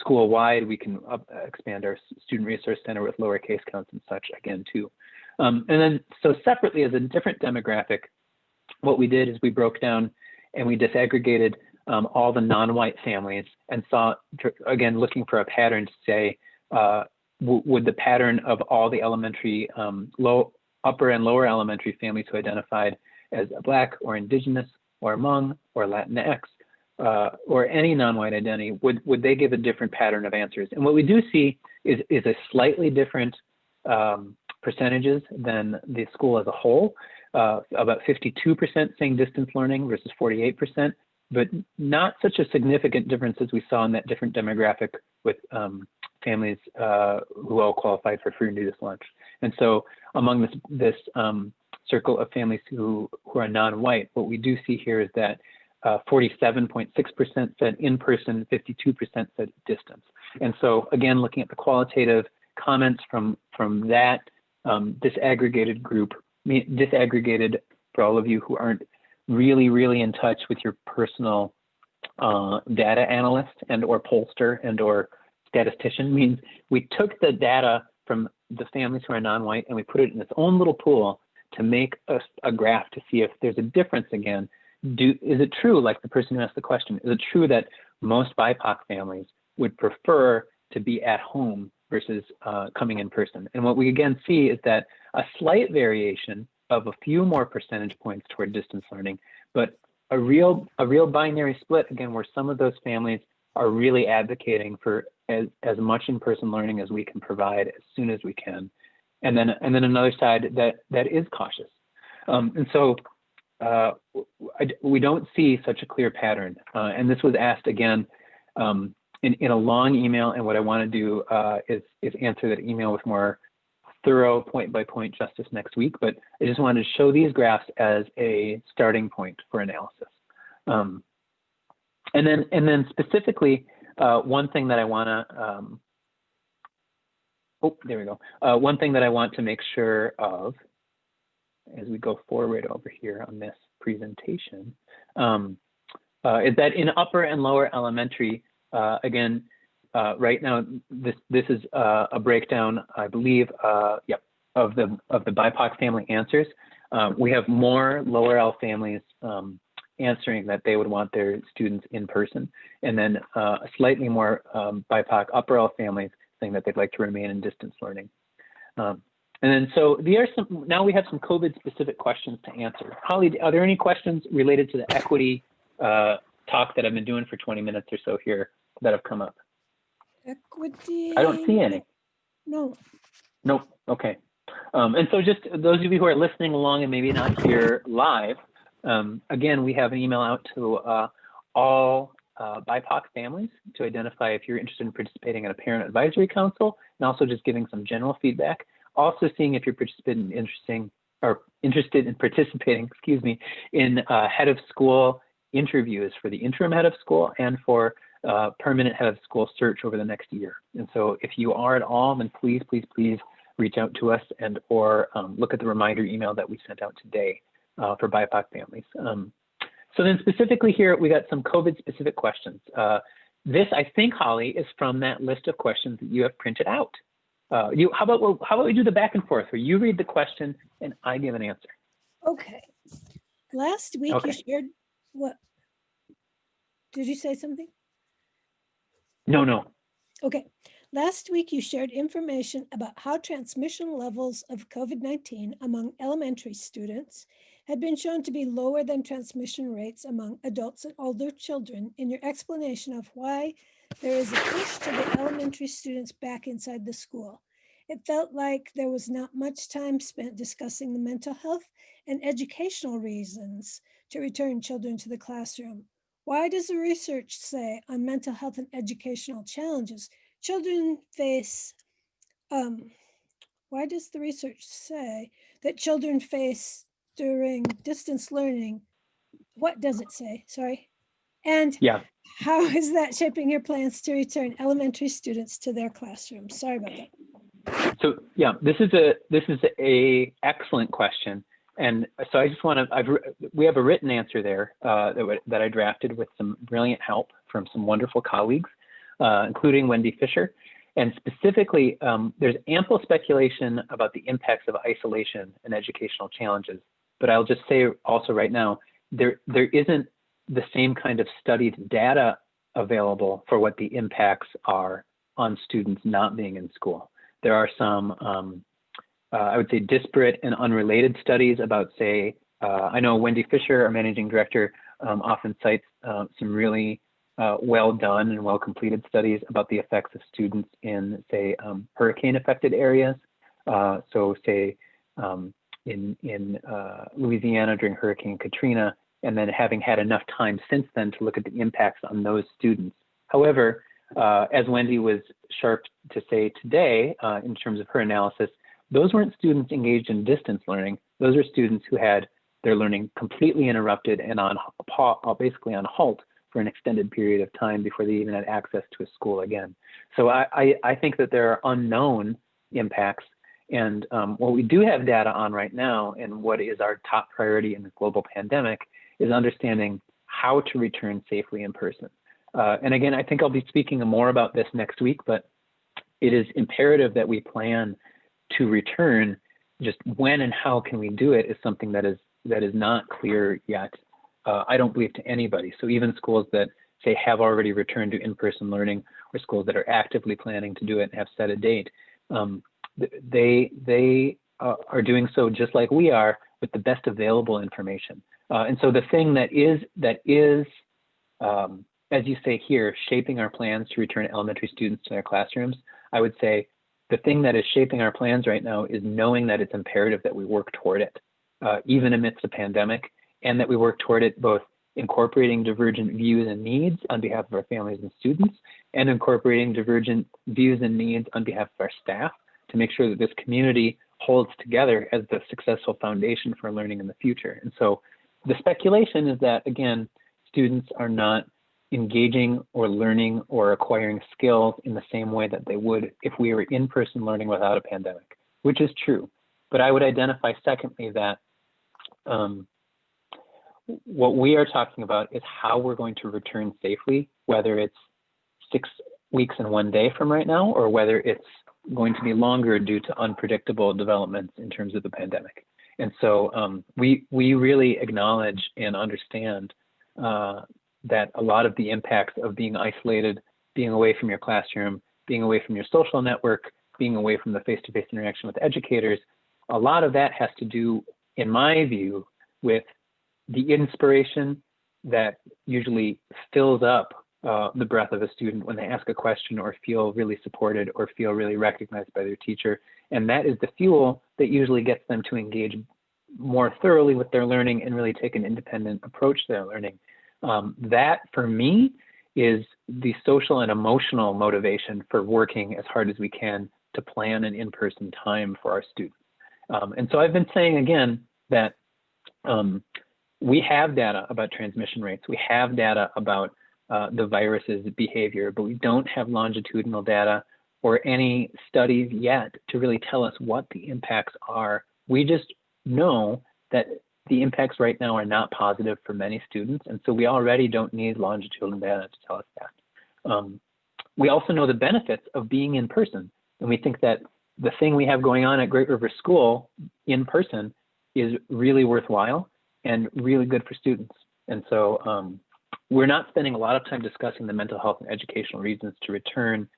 school-wide we can expand our student resource center with lower case counts and such again too. And then so separately as a different demographic, what we did is we broke down and we disaggregated all the non-white families and saw, again, looking for a pattern to say, would the pattern of all the elementary, upper and lower elementary families who identified as Black or Indigenous or Hmong or Latinx or any non-white identity, would they give a different pattern of answers? And what we do see is a slightly different percentages than the school as a whole. About 52% saying distance learning versus 48%, but not such a significant difference as we saw in that different demographic with families who all qualified for free and reduced lunch. And so among this circle of families who are non-white, what we do see here is that 47.6% said in-person, 52% said distance. And so again, looking at the qualitative comments from that disaggregated group, disaggregated for all of you who aren't really in touch with your personal data analyst and or pollster and or statistician, means we took the data from the families who are non-white and we put it in its own little pool to make a graph to see if there's a difference again. Is it true, like the person who asked the question, is it true that most BIPOC families would prefer to be at home versus coming in person? And what we again see is that a slight variation of a few more percentage points toward distance learning, but a real binary split again, where some of those families are really advocating for as much in-person learning as we can provide as soon as we can, and then another side that is cautious. And so we don't see such a clear pattern. And this was asked again in a long email, and what I want to do is answer that email with more thorough point-by-point justice next week. But I just wanted to show these graphs as a starting point for analysis. And then specifically, one thing that I want to there we go. One thing that I want to make sure of as we go forward over here on this presentation is that in upper and lower elementary, again, right now this is a breakdown, I believe, yep, of the BIPOC family answers. We have more lower L families answering that they would want their students in person, and then slightly more BIPOC upper L families saying that they'd like to remain in distance learning. And then so now we have some COVID specific questions to answer. Holly, are there any questions related to the equity talk that I've been doing for 20 minutes or so here that have come up? Equity? I don't see any. No. Nope, okay. And so just those of you who are listening along and maybe not here live, again, we have an email out to all BIPOC families to identify if you're interested in participating in a parent advisory council, and also just giving some general feedback. Also seeing if you're interested in participating, excuse me, in head of school interviews for the interim head of school and for permanent head of school search over the next year. And so if you are at all, then please reach out to us and or look at the reminder email that we sent out today for BIPOC families. So then specifically here, we got some COVID specific questions. This, I think, Holly, is from that list of questions that you have printed out. How about we do the back and forth where you read the question and I give an answer. Okay. Last week you shared what? Did you say something? No. Okay. Last week you shared information about how transmission levels of COVID-19 among elementary students had been shown to be lower than transmission rates among adults and older children in your explanation of why there is a push to get elementary students back inside the school. It felt like there was not much time spent discussing the mental health and educational reasons to return children to the classroom. Why does the research say on mental health and educational challenges children face, why does the research say that children face during distance learning? What does it say? Sorry. And how is that shaping your plans to return elementary students to their classrooms? Sorry about that. So yeah, this is a excellent question. And so I just want to, we have a written answer there that I drafted with some brilliant help from some wonderful colleagues, including Wendy Fisher. And specifically, there's ample speculation about the impacts of isolation and educational challenges. But I'll just say also right now, there isn't the same kind of studied data available for what the impacts are on students not being in school. There are some, I would say, disparate and unrelated studies about, say, I know Wendy Fisher, our managing director, often cites some really well done and well completed studies about the effects of students in, say, hurricane affected areas So say in Louisiana during Hurricane Katrina, and then having had enough time since then to look at the impacts on those students. However, as Wendy was sharp to say today, in terms of her analysis, those weren't students engaged in distance learning. Those are students who had their learning completely interrupted and basically on halt for an extended period of time before they even had access to a school again. So I think that there are unknown impacts. And what we do have data on right now, and what is our top priority in the global pandemic, is understanding how to return safely in person. And again, I think I'll be speaking more about this next week, but it is imperative that we plan to return. Just when and how can we do it is something that is not clear yet. I don't believe to anybody. So even schools that say have already returned to in-person learning, or schools that are actively planning to do it and have set a date, they are doing so just like we are, with the best available information. And so the thing that is, as you say here, shaping our plans to return elementary students to their classrooms, I would say the thing that is shaping our plans right now is knowing that it's imperative that we work toward it, even amidst a pandemic, and that we work toward it both incorporating divergent views and needs on behalf of our families and students, and incorporating divergent views and needs on behalf of our staff to make sure that this community holds together as the successful foundation for learning in the future. And so the speculation is that, again, students are not engaging or learning or acquiring skills in the same way that they would if we were in-person learning without a pandemic, which is true. But I would identify, secondly, that what we are talking about is how we're going to return safely, whether it's 6 weeks and 1 day from right now, or whether it's going to be longer due to unpredictable developments in terms of the pandemic. And so we really acknowledge and understand that a lot of the impacts of being isolated, being away from your classroom, being away from your social network, being away from the face-to-face interaction with educators, a lot of that has to do, in my view, with the inspiration that usually fills up the breath of a student when they ask a question or feel really supported or feel really recognized by their teacher. And that is the fuel that usually gets them to engage more thoroughly with their learning and really take an independent approach to their learning. That, for me, is the social and emotional motivation for working as hard as we can to plan an in-person time for our students. And so I've been saying again that we have data about transmission rates. We have data about the virus's behavior, but we don't have longitudinal data or any studies yet to really tell us what the impacts are. We just know that the impacts right now are not positive for many students, and so we already don't need longitudinal data to tell us that. We also know the benefits of being in person, and we think that the thing we have going on at Great River School in person is really worthwhile and really good for students. And so we're not spending a lot of time discussing the mental health and educational reasons to return,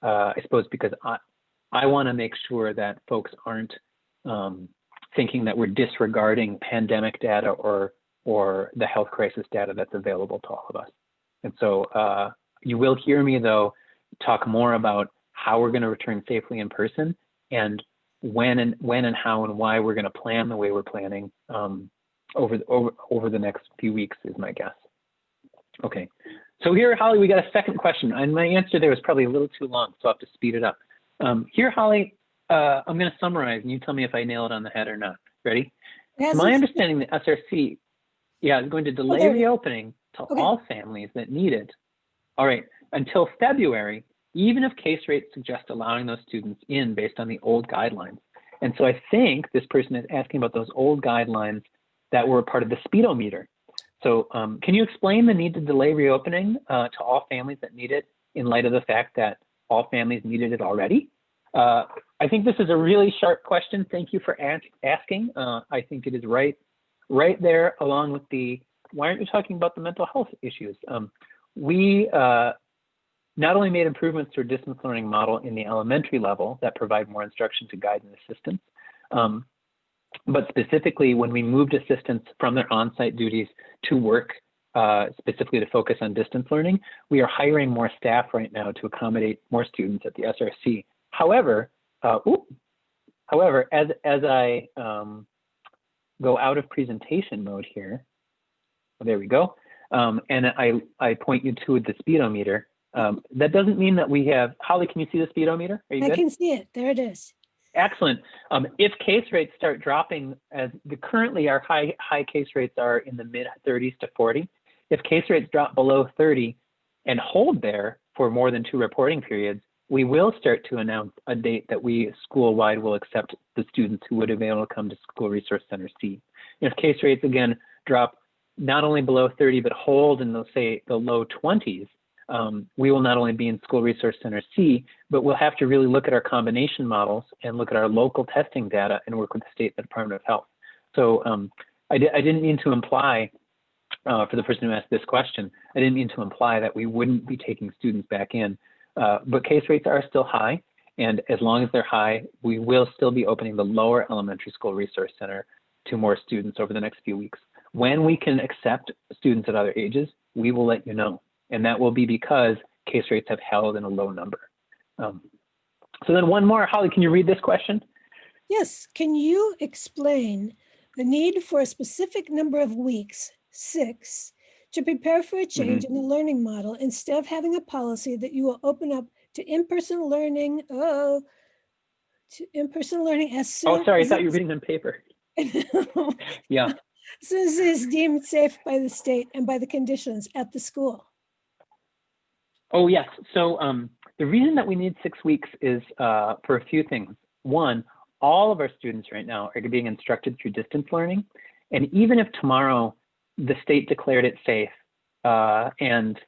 I suppose, because I want to make sure that folks aren't thinking that we're disregarding pandemic data or the health crisis data that's available to all of us. And so you will hear me, though, talk more about how we're going to return safely in person and when and how and why we're going to plan the way we're planning over the next few weeks is my guess. Okay, so here, Holly, we got a second question, and my answer there was probably a little too long, so I'll have to speed it up. Here, Holly, I'm going to summarize, and you tell me if I nail it on the head or not. Ready? My understanding, the SRC, is going to delay reopening to all families that need it. All right, until February, even if case rates suggest allowing those students in based on the old guidelines. And so I think this person is asking about those old guidelines that were part of the speedometer. So can you explain the need to delay reopening to all families that need it in light of the fact that all families needed it already? I think this is a really sharp question. Thank you for asking. I think it is right there along with the, why aren't you talking about the mental health issues? We not only made improvements to our distance learning model in the elementary level that provide more instruction to guide and assistance, but specifically when we moved assistants from their on-site duties to work specifically to focus on distance learning, we are hiring more staff right now to accommodate more students at the SRC. However, However, as I go out of presentation mode here, there we go, and I point you to the speedometer. That doesn't mean that we have, Holly, can you see the speedometer? Are you good? I can see it. There it is. Excellent. If case rates start dropping, as currently our high case rates are in the mid 30s to 40, if case rates drop below 30 and hold there for more than 2 reporting periods, we will start to announce a date that we school-wide will accept the students who would have been able to come to School Resource Center C. If case rates again drop not only below 30 but hold in, let's say, the low 20s, we will not only be in School Resource Center C, but we'll have to really look at our combination models and look at our local testing data and work with the state Department of Health. So I didn't mean to imply, for the person who asked this question, I didn't mean to imply that we wouldn't be taking students back in, but case rates are still high. And as long as they're high, we will still be opening the lower elementary school resource center to more students over the next few weeks. When we can accept students at other ages, we will let you know. And that will be because case rates have held in a low number. So then one more, Holly, can you read this question? Yes, can you explain the need for a specific number of weeks, 6, to prepare for a change in the learning model instead of having a policy that you will open up to in-person learning, as soon Oh, sorry, I as thought you were reading on paper. Yeah. as soon as it is deemed safe by the state and by the conditions at the school? Oh, yes. So the reason that we need 6 weeks is for a few things. One, all of our students right now are being instructed through distance learning. And even if tomorrow the state declared it safe and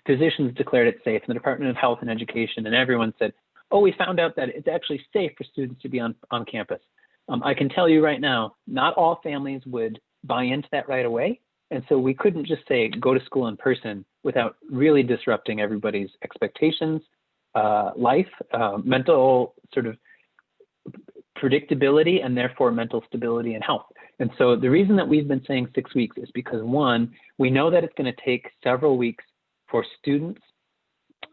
physicians declared it safe and the Department of Health and Education and everyone said, oh, we found out that it's actually safe for students to be on campus. I can tell you right now, not all families would buy into that right away. And so we couldn't just say, go to school in person without really disrupting everybody's expectations, life, mental sort of predictability, and therefore mental stability and health. And so the reason that we've been saying 6 weeks is because, one, we know that it's going to take several weeks for students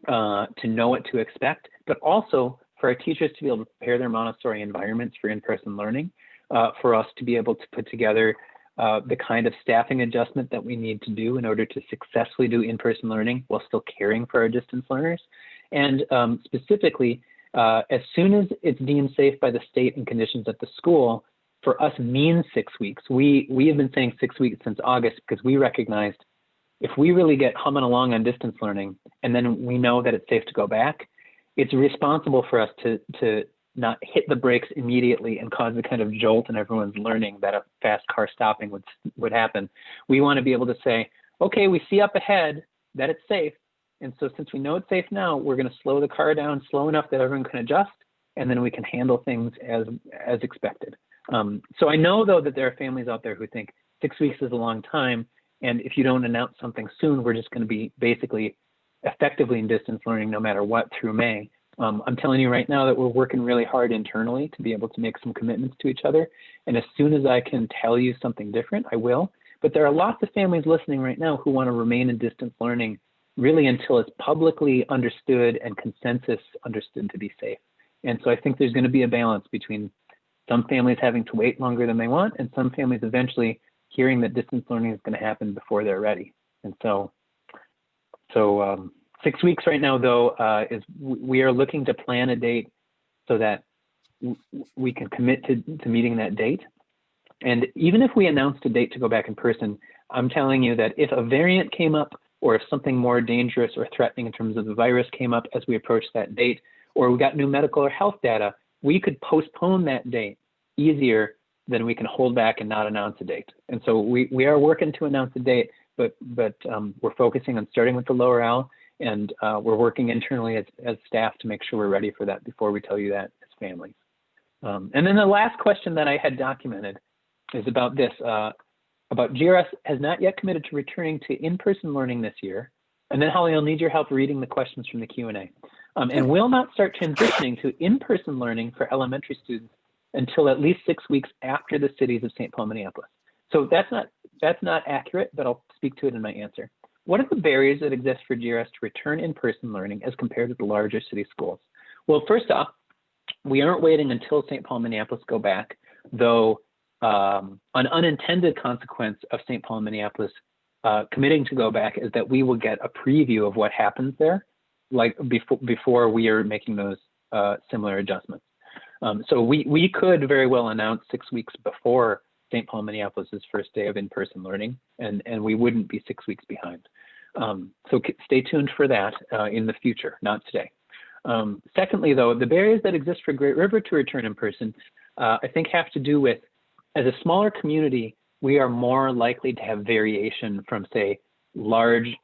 to know what to expect, but also for our teachers to be able to prepare their Montessori environments for in-person learning, for us to be able to put together the kind of staffing adjustment that we need to do in order to successfully do in-person learning while still caring for our distance learners. And specifically, as soon as it's deemed safe by the state and conditions at the school, for us means 6 weeks. We have been saying 6 weeks since August because we recognized if we really get humming along on distance learning and then we know that it's safe to go back, it's responsible for us to not hit the brakes immediately and cause the kind of jolt in everyone's learning that a fast car stopping would happen. We want to be able to say, okay, we see up ahead that it's safe. And so since we know it's safe now, we're going to slow the car down slow enough that everyone can adjust, and then we can handle things as expected. So I know, though, that there are families out there who think 6 weeks is a long time, and if you don't announce something soon, we're just going to be basically effectively in distance learning no matter what through May. I'm telling you right now that we're working really hard internally to be able to make some commitments to each other. And as soon as I can tell you something different, I will. But there are lots of families listening right now who want to remain in distance learning really until it's publicly understood and consensus understood to be safe. And so I think there's going to be a balance between some families having to wait longer than they want and some families eventually hearing that distance learning is going to happen before they're ready. And so 6 weeks right now, though, is we are looking to plan a date so that we can commit to meeting that date. And even if we announced a date to go back in person, I'm telling you that if a variant came up or if something more dangerous or threatening in terms of the virus came up as we approach that date, or we got new medical or health data, we could postpone that date easier than we can hold back and not announce a date. And so we are working to announce a date, but we're focusing on starting with the lower L, and we're working internally as staff to make sure we're ready for that before we tell you that as families. And then the last question that I had documented is about this, about GRS has not yet committed to returning to in-person learning this year. And then Holly, I'll need your help reading the questions from the Q&A. And will not start transitioning to in-person learning for elementary students until at least 6 weeks after the cities of St. Paul, Minneapolis. So that's not accurate, but I'll speak to it in my answer. What are the barriers that exist for GRS to return in-person learning as compared to the larger city schools? Well, first off, we aren't waiting until St. Paul and Minneapolis go back, though an unintended consequence of St. Paul and Minneapolis committing to go back is that we will get a preview of what happens there, like before we are making those similar adjustments. So we could very well announce 6 weeks before St. Paul and Minneapolis' first day of in-person learning, and we wouldn't be 6 weeks behind. So stay tuned for that in the future, not today. Secondly, though, the barriers that exist for Great River to return in person, I think have to do with, as a smaller community, we are more likely to have variation from, say,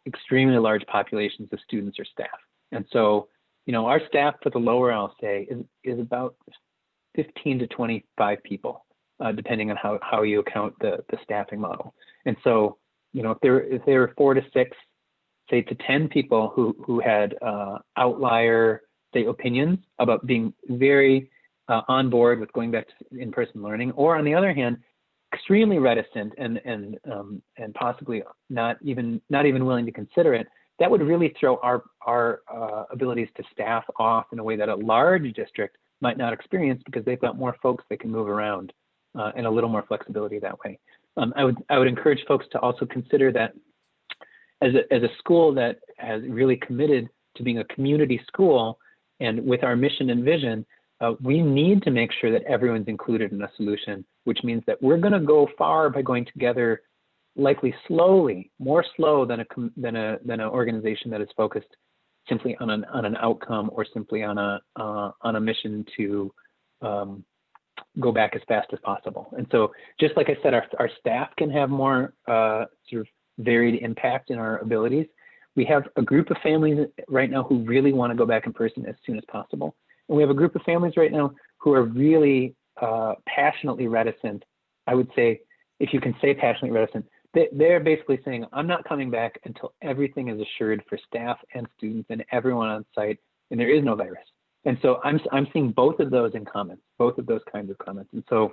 extremely large populations of students or staff. And so, our staff for the lower, I'll say, is about 15 to 25 people, depending on how you account the staffing model. And so, if there were 4 to 6, say to 10 people who had outlier, say, opinions about being very on board with going back to in-person learning, or on the other hand, extremely reticent and possibly not even willing to consider it, that would really throw our abilities to staff off in a way that a large district might not experience, because they've got more folks they can move around and a little more flexibility that way. I would encourage folks to also consider that as a school that has really committed to being a community school, and with our mission and vision, we need to make sure that everyone's included in a solution, which means that we're going to go far by going together, likely slowly, more slow than an organization that is focused simply on an outcome, or simply on a mission to go back as fast as possible. And so, just like I said, our staff can have more sort of varied impact in our abilities. We have a group of families right now who really want to go back in person as soon as possible. And we have a group of families right now who are really passionately reticent. I would say, if you can say passionately reticent, they're basically saying, I'm not coming back until everything is assured for staff and students and everyone on site, and there is no virus. And so I'm seeing both of those in comments, both of those kinds of comments. And so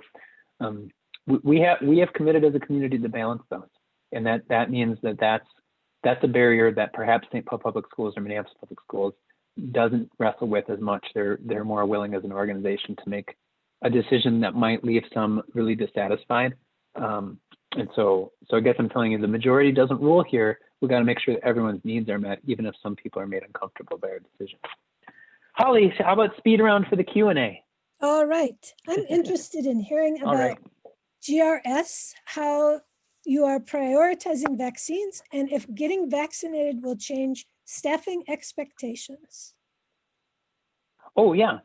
we have committed as a community to balance those. And that means that's a barrier that perhaps St. Paul Public Schools or Minneapolis Public Schools doesn't wrestle with as much. They're more willing as an organization to make a decision that might leave some really dissatisfied. And so I guess I'm telling you, the majority doesn't rule here. We got to make sure that everyone's needs are met, even if some people are made uncomfortable by our decision. Holly, how about speed round for the Q&A? All right. I'm interested in hearing about GRS, how you are prioritizing vaccines, and if getting vaccinated will change staffing expectations. Oh, yeah.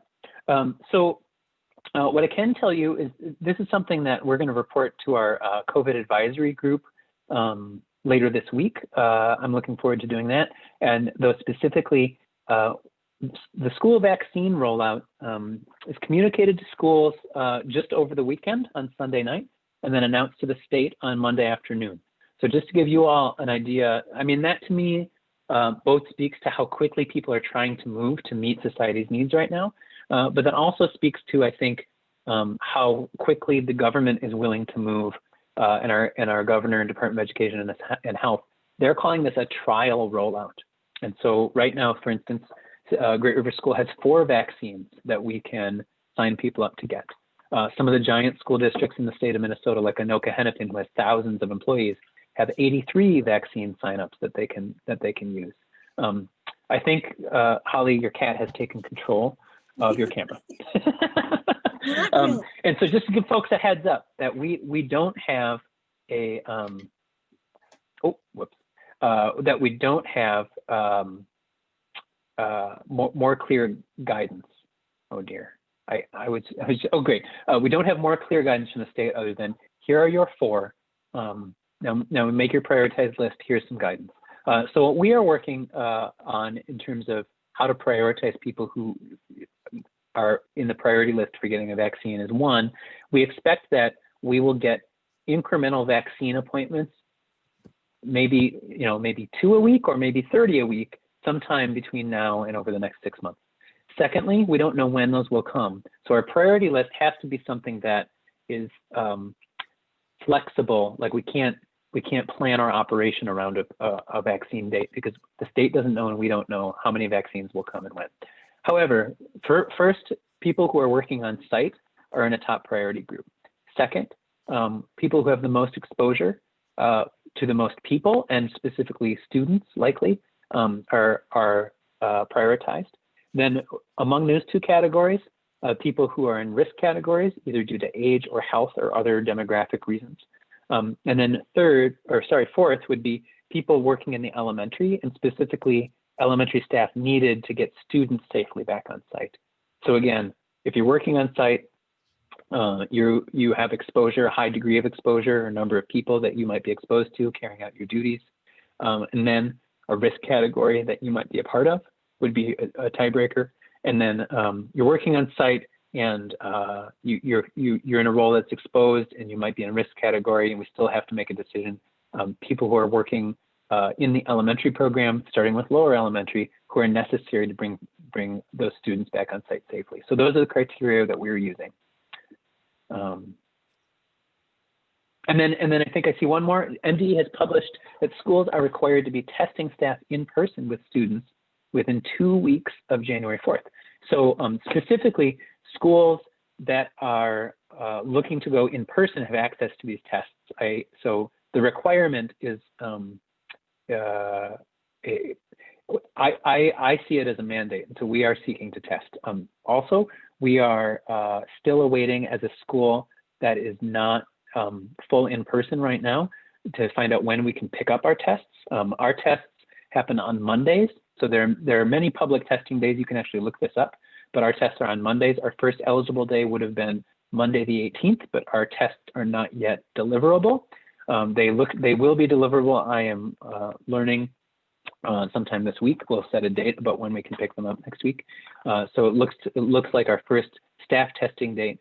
What I can tell you is this is something that we're going to report to our COVID advisory group later this week. I'm looking forward to doing that. And though specifically, the school vaccine rollout is communicated to schools just over the weekend on Sunday night, and then announced to the state on Monday afternoon. So just to give you all an idea, I mean, that to me both speaks to how quickly people are trying to move to meet society's needs right now, but that also speaks to, I think, how quickly the government is willing to move, and our governor and Department of Education and Health, they're calling this a trial rollout. And so right now, for instance, Great River School has 4 vaccines that we can sign people up to get. Some of the giant school districts in the state of Minnesota, like Anoka Hennepin, who has thousands of employees, have 83 vaccine signups that they can use. I think, Holly, your cat has taken control of your camera. And so just to give folks a heads up that we don't have a that we don't have more clear guidance. Oh dear. Oh great. We don't have more clear guidance from the state other than, here are your 4. Now make your prioritized list. Here's some guidance. So what we are working on in terms of how to prioritize people who are in the priority list for getting a vaccine is, 1, we expect that we will get incremental vaccine appointments, maybe 2 a week or maybe 30 a week, sometime between now and over the next 6 months. Secondly, we don't know when those will come. So our priority list has to be something that is flexible. Like we can't plan our operation around a vaccine date, because the state doesn't know and we don't know how many vaccines will come and when. However, first, people who are working on site are in a top priority group. Second, people who have the most exposure to the most people, and specifically students likely, are prioritized. Then among those two categories, people who are in risk categories, either due to age or health or other demographic reasons. And then fourth would be people working in the elementary, and specifically elementary staff needed to get students safely back on site. So again, if you're working on site, you have exposure, a high degree of exposure, a number of people that you might be exposed to carrying out your duties. And then a risk category that you might be a part of would be a tiebreaker. And then you're working on site, and you're in a role that's exposed, and you might be in a risk category, and we still have to make a decision. People who are working in the elementary program, starting with lower elementary, who are necessary to bring those students back on site safely. So those are the criteria that we're using. And then I think I see one more. MDE has published that schools are required to be testing staff in person with students within 2 weeks of January 4th. So specifically, schools that are looking to go in person have access to these tests. So the requirement is, I see it as a mandate, and so we are seeking to test. Also, we are still awaiting, as a school that is not full in person right now, to find out when we can pick up our tests. Our tests happen on Mondays, so there are many public testing days. You can actually look this up, but our tests are on Mondays. Our first eligible day would have been Monday the 18th, but our tests are not yet deliverable. They will be deliverable. I am learning sometime this week. We'll set a date about when we can pick them up next week. So it looks like our first staff testing date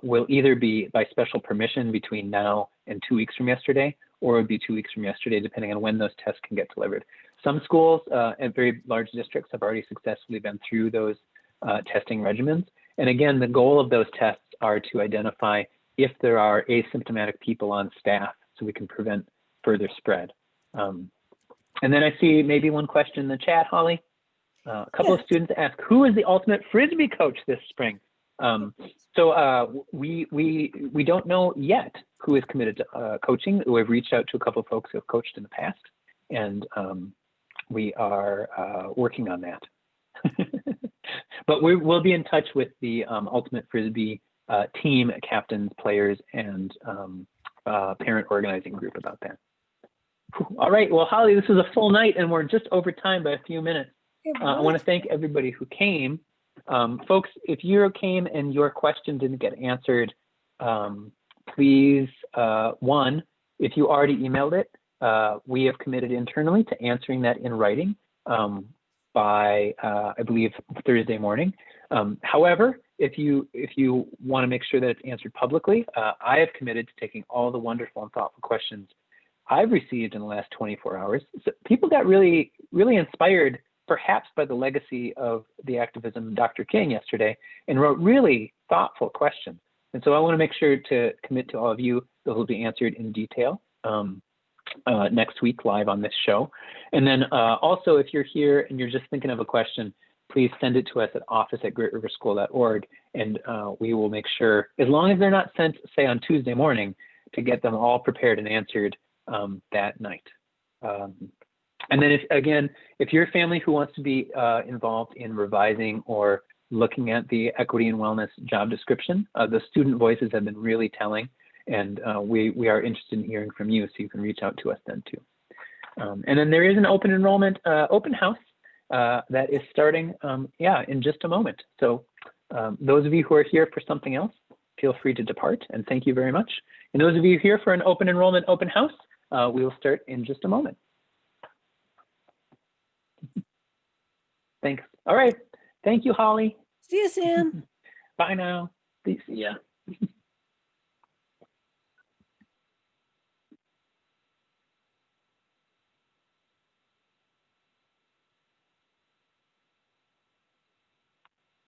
will either be by special permission between now and 2 weeks from yesterday, or it would be 2 weeks from yesterday, depending on when those tests can get delivered. Some schools and very large districts have already successfully been through those testing regimens. And again, the goal of those tests are to identify if there are asymptomatic people on staff, so we can prevent further spread. And then I see maybe one question in the chat, Holly. A couple of students ask, who is the ultimate Frisbee coach this spring? So we don't know yet who is committed to coaching. We've reached out to a couple of folks who have coached in the past, and we are working on that. But we'll be in touch with the Ultimate Frisbee team, captains, players, and parent organizing group about that. All right, well, Holly, this was a full night, and we're just over time by a few minutes. I want to thank everybody who came. Folks, if you came and your question didn't get answered, please, one, if you already emailed it, we have committed internally to answering that in writing by, I believe, Thursday morning. However, if you want to make sure that it's answered publicly, I have committed to taking all the wonderful and thoughtful questions I've received in the last 24 hours. So people got really, really inspired, perhaps by the legacy of the activism of Dr. King yesterday, and wrote really thoughtful questions. And so I want to make sure to commit to all of you that will be answered in detail next week live on this show. And then also, if you're here and you're just thinking of a question, please send it to us at office@greatriverschool.org, and we will make sure, as long as they're not sent, say, on Tuesday morning, to get them all prepared and answered that night. And then if you're a family who wants to be involved in revising or looking at the equity and wellness job description, the student voices have been really telling, and we are interested in hearing from you, so you can reach out to us then too. And then there is an open enrollment open house that is starting, in just a moment. So those of you who are here for something else, feel free to depart, and thank you very much. And those of you here for an open enrollment open house, we will start in just a moment. Thanks. All right. Thank you, Holly. See you, Sam. Bye now. See ya.